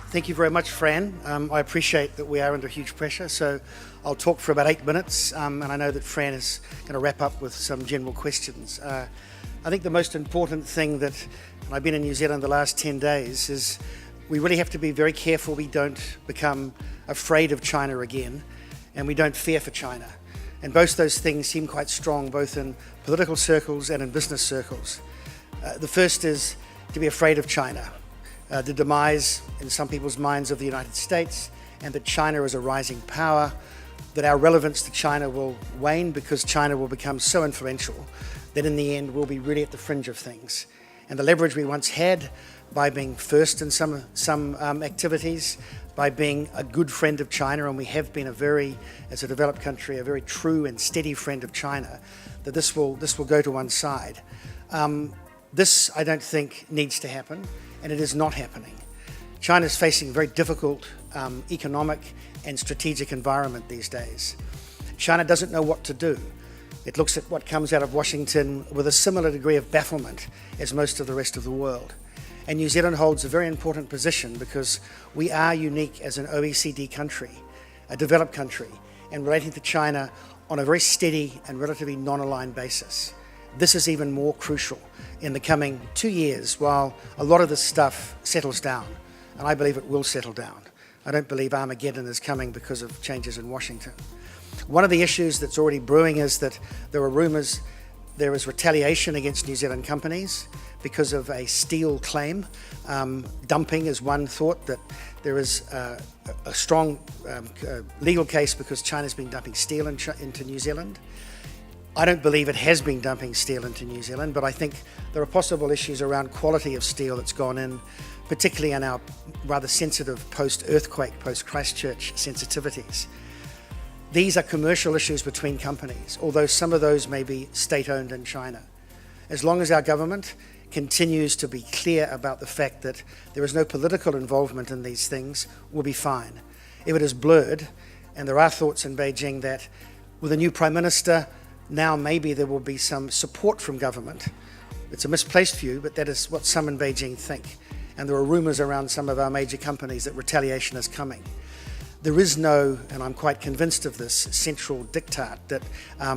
Thank you very much, Fran. I appreciate that we are under huge pressure, so I'll talk for about 8 minutes, and I know that Fran is going to wrap up with some general questions. I think the most important thing that, and I've been in New Zealand the last 10 days, is we really have to be very careful we don't become afraid of China again, and we don't fear for China. And both those things seem quite strong, both in political circles and in business circles. The first is to be afraid of China. The demise in some people's minds of the United States, and that China is a rising power, that our relevance to China will wane because China will become so influential that in the end we'll be really at the fringe of things. And the leverage we once had by being first in some activities, by being a good friend of China, and we have been as a developed country, a very true and steady friend of China, that this will go to one side. This, I don't think, needs to happen. And it is not happening. China is facing a very difficult economic and strategic environment these days. China doesn't know what to do. It looks at what comes out of Washington with a similar degree of bafflement as most of the rest of the world. And New Zealand holds a very important position because we are unique as an OECD country, a developed country, and relating to China on a very steady and relatively non-aligned basis. This is even more crucial in the coming 2 years while a lot of this stuff settles down, and I believe it will settle down. I don't believe Armageddon is coming because of changes in Washington. One of the issues that's already brewing is that there are rumours there is retaliation against New Zealand companies because of a steel claim. Dumping is one thought, that there is a strong legal case because China's been dumping steel into New Zealand. I don't believe it has been dumping steel into New Zealand, but I think there are possible issues around quality of steel that's gone in, particularly in our rather sensitive post-earthquake, post-Christchurch sensitivities. These are commercial issues between companies, although some of those may be state-owned in China. As long as our government continues to be clear about the fact that there is no political involvement in these things, we'll be fine. If it is blurred, and there are thoughts in Beijing that with a new Prime Minister, now maybe there will be some support from government. It's a misplaced view, but that is what some in Beijing think. And there are rumours around some of our major companies that retaliation is coming. There is no, and I'm quite convinced of this, central diktat that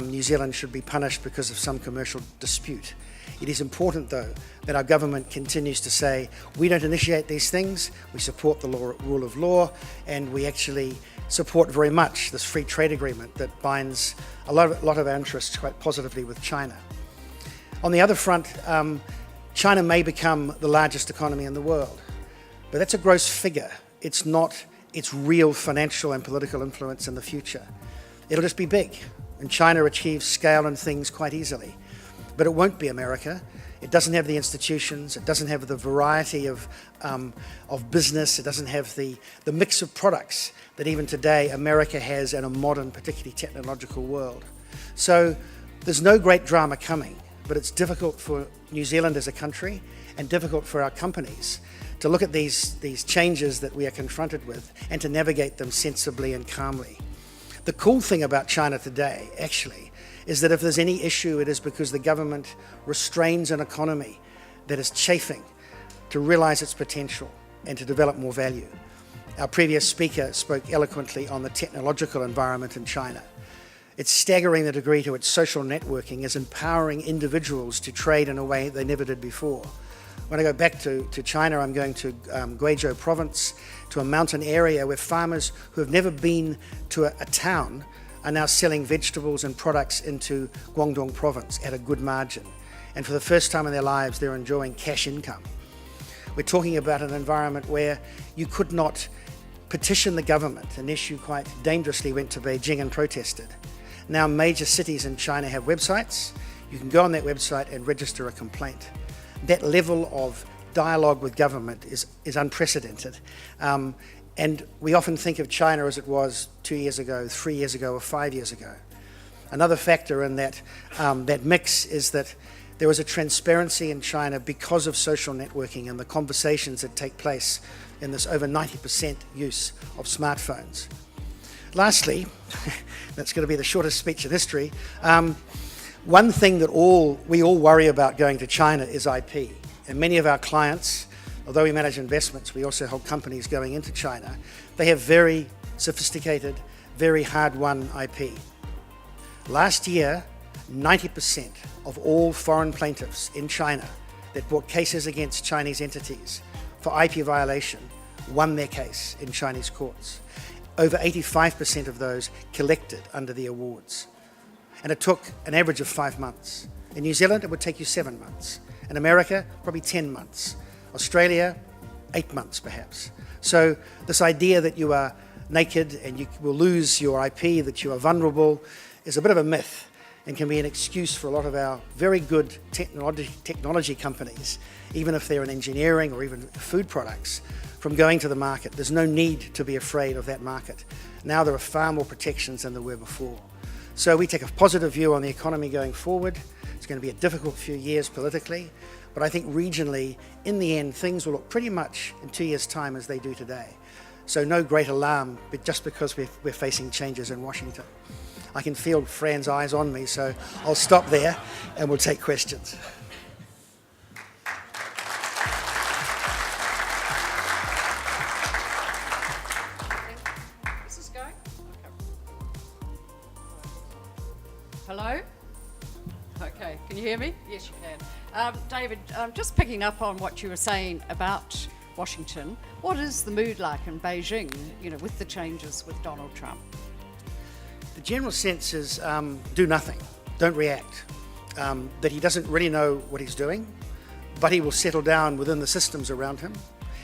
New Zealand should be punished because of some commercial dispute. It is important, though, that our government continues to say, we don't initiate these things, we support the rule of law, and we actually support very much this free trade agreement that binds a lot of our interests quite positively with China. On the other front, China may become the largest economy in the world, but that's a gross figure. It's not its real financial and political influence in the future. It'll just be big, and China achieves scale and things quite easily. But it won't be America. It doesn't have the institutions, it doesn't have the variety of business, it doesn't have the mix of products that even today America has in a modern, particularly technological world. So there's no great drama coming, but it's difficult for New Zealand as a country and difficult for our companies to look at these changes that we are confronted with and to navigate them sensibly and calmly. The cool thing about China today, actually, is that if there's any issue, it is because the government restrains an economy that is chafing to realize its potential and to develop more value. Our previous speaker spoke eloquently on the technological environment in China. It's staggering the degree to which social networking is empowering individuals to trade in a way they never did before. When I go back to China, I'm going to Guizhou province, to a mountain area where farmers who have never been to a town are now selling vegetables and products into Guangdong province at a good margin. And for the first time in their lives, they're enjoying cash income. We're talking about an environment where you could not petition the government unless you quite dangerously went to Beijing and protested. Now major cities in China have websites. You can go on that website and register a complaint. That level of dialogue with government is unprecedented. And we often think of China as it was 2 years ago, 3 years ago, or 5 years ago. Another factor in that mix is that there was a transparency in China because of social networking and the conversations that take place in this over 90% use of smartphones. lastly, that's going to be the shortest speech in history. One thing that we all worry about going to China is IP. And many of our clients, although we manage investments, we also hold companies going into China. They have very sophisticated, very hard-won IP. Last year, 90% of all foreign plaintiffs in China that brought cases against Chinese entities for IP violation won their case in Chinese courts. Over 85% of those collected under the awards. And it took an average of 5 months. In New Zealand, it would take you 7 months. In America, probably 10 months. Australia, 8 months perhaps. So this idea that you are naked and you will lose your IP, that you are vulnerable, is a bit of a myth and can be an excuse for a lot of our very good technology companies, even if they're in engineering or even food products, from going to the market. There's no need to be afraid of that market. Now there are far more protections than there were before. So we take a positive view on the economy going forward. It's going to be a difficult few years politically, but I think regionally, in the end, things will look pretty much in 2 years' time as they do today. So no great alarm, but just because we're facing changes in Washington. I can feel Fran's eyes on me, so I'll stop there and we'll take questions. Is this going? Hello? Okay, can you hear me? Yes, you can. David, just picking up on what you were saying about Washington, what is the mood like in Beijing, with the changes with Donald Trump? The general sense is do nothing, don't react, that he doesn't really know what he's doing, but he will settle down within the systems around him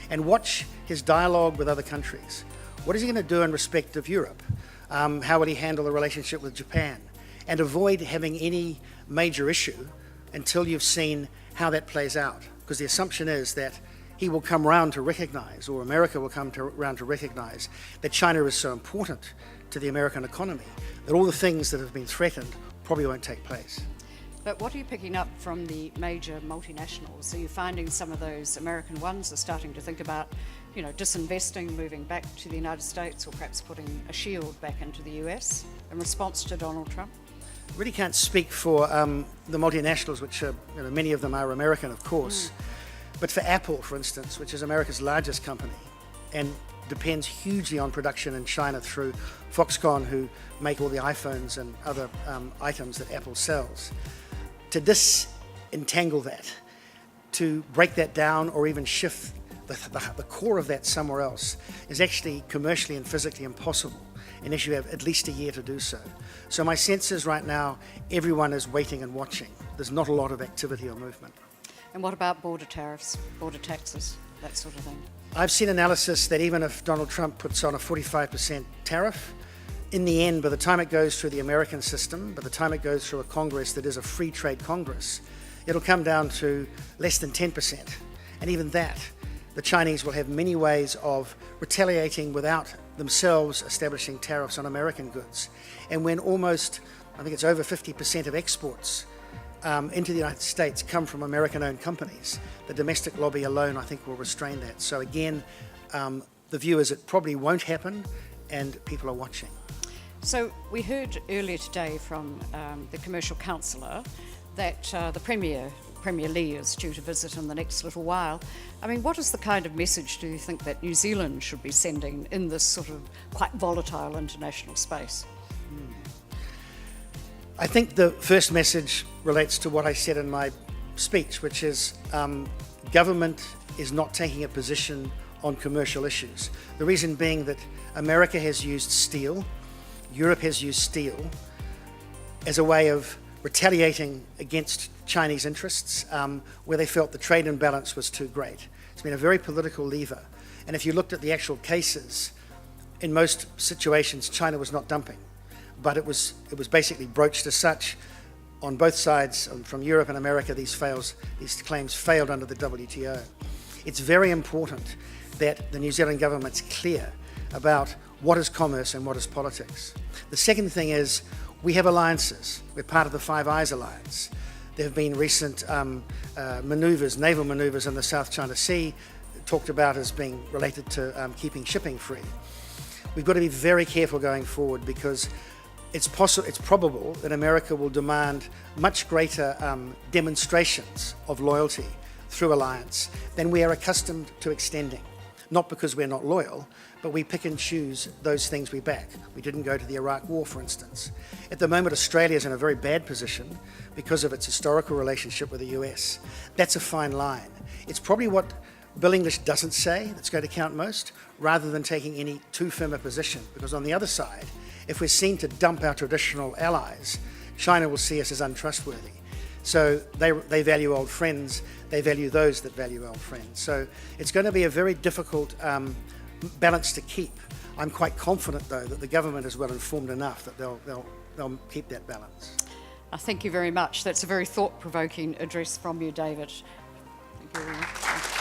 and watch his dialogue with other countries. What is he going to do in respect of Europe? How will he handle the relationship with Japan? And avoid having any major issue until you've seen how that plays out. Because the assumption is that he will come round to recognize, or America will come round to recognize, that China is so important to the American economy that all the things that have been threatened probably won't take place. But what are you picking up from the major multinationals? Are you finding some of those American ones are starting to think about, disinvesting, moving back to the United States, or perhaps putting a shield back into the US in response to Donald Trump? I really can't speak for the multinationals, which are, many of them are American, of course. But for Apple, for instance, which is America's largest company and depends hugely on production in China through Foxconn, who make all the iPhones and other items that Apple sells, to disentangle that, to break that down or even shift the core of that somewhere else is actually commercially and physically impossible unless you have at least a year to do so. So my sense is right now everyone is waiting and watching. There's not a lot of activity or movement. And what about border tariffs, border taxes, that sort of thing? I've seen analysis that even if Donald Trump puts on a 45% tariff, in the end, by the time it goes through the American system, by the time it goes through a Congress that is a free trade Congress, it'll come down to less than 10%. And even that, the Chinese will have many ways of retaliating without themselves establishing tariffs on American goods. And when almost, I think it's over 50% of exports into the United States come from American-owned companies, the domestic lobby alone, I think, will restrain that. So again, the view is it probably won't happen, and people are watching. So we heard earlier today from the commercial councillor that the Premier Lee is due to visit in the next little while. I mean, what is the kind of message do you think that New Zealand should be sending in this sort of quite volatile international space? I think the first message relates to what I said in my speech, which is government is not taking a position on commercial issues. The reason being that America has used steel, Europe has used steel as a way of retaliating against Chinese interests where they felt the trade imbalance was too great. It's been a very political lever. And if you looked at the actual cases, in most situations, China was not dumping. But it was basically broached as such on both sides, from Europe and America. These claims failed under the WTO. It's very important that the New Zealand government's clear about what is commerce and what is politics. The second thing is we have alliances. We're part of the Five Eyes Alliance. There have been recent manoeuvres, naval manoeuvres in the South China Sea, talked about as being related to keeping shipping free. we've got to be very careful going forward, because it's probable that America will demand much greater demonstrations of loyalty through alliance than we are accustomed to extending. Not because we're not loyal, but we pick and choose those things we back. We didn't go to the Iraq War, for instance. At the moment, Australia is in a very bad position because of its historical relationship with the US. That's a fine line. It's probably what Bill English doesn't say that's going to count most, rather than taking any too firm a position. Because on the other side, if we're seen to dump our traditional allies, China will see us as untrustworthy. So they value old friends, they value those that value old friends. So it's going to be a very difficult balance to keep. I'm quite confident, though, that the government is well informed enough that they'll keep that balance. Thank you very much. That's a very thought-provoking address from you, David. Thank you very much.